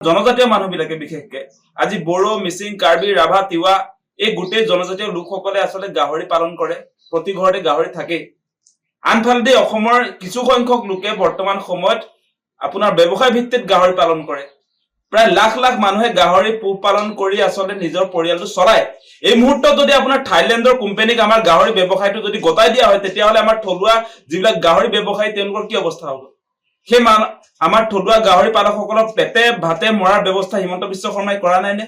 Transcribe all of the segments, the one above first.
জনজাতীয় মানুহবিলাকে বিশেষকে আজি বড়ো মিচিং কাৰ্বি ৰাভা তিৱা এই গোটেই জনজাতীয় লোকসকলে আসলে গাহৰি পালন কৰে প্ৰতি ঘৰতে গাহৰি থাকে আনফালদি অসমৰ কিছু সংখ্যক লোকে বৰ্তমান সময়ত আপোনাৰ ব্যৱসায় ভিত্তিত গাহৰি পালন কৰে প্ৰায় লাখ লাখ মানুহে গাহৰি পোহ পালন কৰি আসলে নিজৰ পৰিয়ালটো চলায় এই মুহূৰ্তত যদি আপোনাৰ থাইলেণ্ডৰ কোম্পানীক আমাৰ গাহৰি ব্যৱসায়টো যদি গতাই দিয়া হয় তেতিয়া হলে আমাৰ থলুৱা যিবিলাক গাহৰি ব্যৱসায়ী তেওঁলোকৰ কি অৱস্থা হ'ব সেই আমাৰ থলুৱা গাহৰি পালকসকলক পেটে ভাতে মৰাৰ ব্যৱস্থা হিমন্ত বিশ্ব শৰ্মাই কৰা নাই নে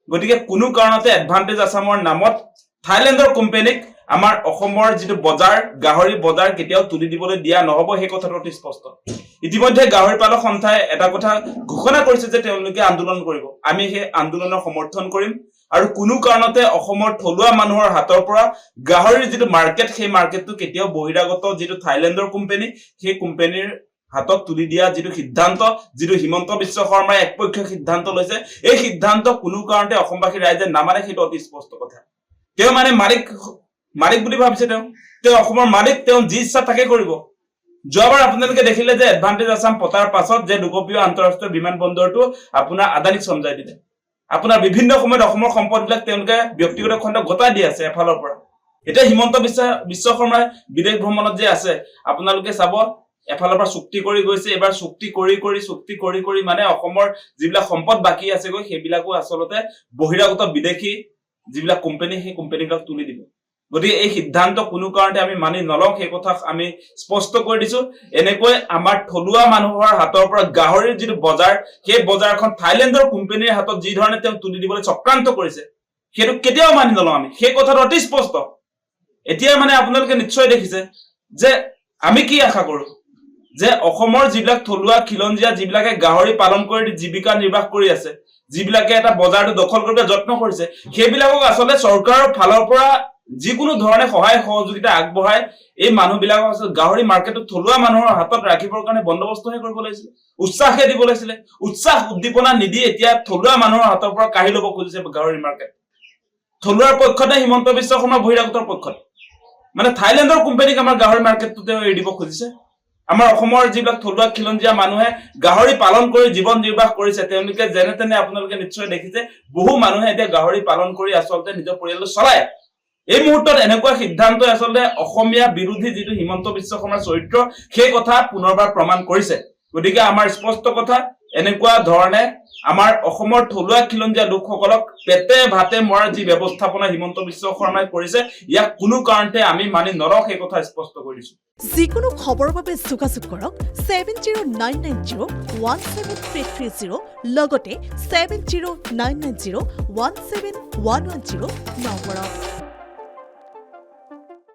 গতিকে কোনো কাৰণতে এডভান্টেজ আসামৰ নামত থাইলেণ্ডৰ কোম্পানীক আমাৰ অসমৰ যেটো বজাৰ গাহৰি বজাৰ কেতিয়াও তুলি দিবলৈ দিয়া নহব সেই কথাটো অতি স্পষ্ট ইতিমধ্যে গাহৰি পালক সন্থাই এটা কথা ঘোষণা কৰিছে যে তেওঁলোকে আন্দোলন কৰিব আমি সেই আন্দোলনৰ সমৰ্থন কৰিম আৰু কোনো কাৰণতে অসমৰ থলুৱা মানুহৰ হাতৰ পৰা গাহৰিৰ যেটো মাৰ্কেট সেই মাৰ্কেটটো কেতিয়াও বহিৰাগত যেটো থাইলেণ্ডৰ কোম্পানী সেই কোম্পানীৰ হাতত তুলি দিয়া যেটো সিদ্ধান্ত যেটো হিমন্ত বিশ্ব শৰ্মাই একপক্ষীয় সিদ্ধান্ত লৈছে এই সিদ্ধান্ত কোনো কাৰণতে অসমবাসী ৰাইজে নামানে সেইটো অতি স্পষ্ট কথা তেওঁ মানে মালিক বুলি ভাবিছে তেওঁ অসমৰ মালিক তেওঁ যি ইচ্ছা তাকে কৰিব যোৱাবাৰ আপোনালোকে দেখিলে যে এডভান্টেজ আসাম পতাৰ পাছত যে লোকপ্ৰিয় আন্তঃৰাষ্ট্ৰীয় বিমানবন্দৰটো আপোনাৰ আদানীক সমজাই দিলে আপোনাৰ বিভিন্ন সময়ত অসমৰ সম্পদবিলাক তেওঁলোকে ব্যক্তিগত খণ্ড গতাই দি আছে এফালৰ পৰা এটা হিমন্ত বিশ্ব শৰ্মাই বিদেশ ভ্ৰমণত যে আছে আপোনালোকে চাব এফালৰ পৰা চুক্তি কৰি গৈছে এবাৰ চুক্তি কৰি মানে অসমৰ যিবিলাক সম্পদ বাকি আছে গৈ সেইবিলাকো আসলতে বহিৰাগত বিদেশী যিবিলাক কোম্পানী সেই কোম্পানীবিলাক তুলি দিব গতিকে এই সিদ্ধান্ত কোনো কাৰণতে আমি মানি নলওঁ সেই কথা আমি স্পষ্ট কৰি দিছো এনেকৈ আমাৰ থলুৱা মানুহৰ হাতৰ পৰা গাহৰিৰ যেটো বজাৰ সেই বজাৰখন থাইলেণ্ডৰ কোম্পানীৰ হাতত যি ধৰণে তেওঁ তুলি দিবলৈ চক্ৰান্ত কৰিছে সেইটো কেতিয়াও মানি নলওঁ আমি সেই কথাটো অতি স্পষ্ট এতিয়া মানে আপোনালোকে নিশ্চয় দেখিছে যে আমি কি আশা কৰো যে অসমৰ যিবিলাক থলুৱা খিলঞ্জিয়া যিবিলাকে গাহৰি পালন কৰি জীৱিকা নিৰ্বাহ কৰি আছে যিবিলাকে এটা বজাৰটো দখল কৰিবলৈ যত্ন কৰিছে সেইবিলাকক আসলে চৰকাৰৰ ফালৰ পৰা যিকোনো ধৰণে সহায় সহযোগিতা আগবঢ়াই এই মানুহবিলাকক আসলে গাহৰি মাৰ্কেটত থলুৱা মানুহৰ হাতত ৰাখিবৰ কাৰণে বন্দবস্তহে কৰিব লাগিছিল উৎসাহে দিব লাগিছিল উৎসাহ উদ্দীপনা নিদি এতিয়া থলুৱা মানুহৰ হাতৰ পৰা কাঢ়ি ল'ব খুজিছে গাহৰি মাৰ্কেট থলুৱাৰ পক্ষতে হিমন্ত বিশ্ব শৰ্মা বহিৰাগতৰ পক্ষত মানে থাইলেণ্ডৰ কোম্পানীক আমাৰ গাহৰি মাৰ্কেটটো তেওঁ এৰি দিব খুজিছে আমাৰ অসমৰ যিবিলাক থলুৱা খিলঞ্জিয়া মানুহে গাহৰি পালন কৰি জীৱন নিৰ্বাহ কৰিছে তেওঁলোকে যেনে তেনে আপোনালোকে নিশ্চয় দেখিছে বহু মানুহে এতিয়া গাহৰি পালন কৰি আসলতে নিজৰ পৰিয়ালটো চলায় এই মুহূৰ্তত এনেকুৱা সিদ্ধান্ত আসলতে অসমীয়া বিৰোধী যেটো হিমন্ত বিশ্ব শৰ্মাৰ চৰিত্ৰ সেই কথা পুনৰবাৰ প্ৰমাণ কৰিছে গতিকে আমাৰ স্পষ্ট কথা এনেকুৱা ধৰণে আমাৰ অসমৰ থলুৱা খিলঞ্জিয়া লোকসকলক পেটে ভাতে মৰাৰ যি ব্যৱস্থাপনা হিমন্ত বিশ্ব শৰ্মাই কৰিছে ইয়াক কোনো কাৰণতে আমি মানি নলওঁ সেই কথা স্পষ্ট কৰিছো যিকোনো খবৰৰ বাবে যোগাযোগ কৰক 7099017330 লগতে 7099017110 নম্বৰত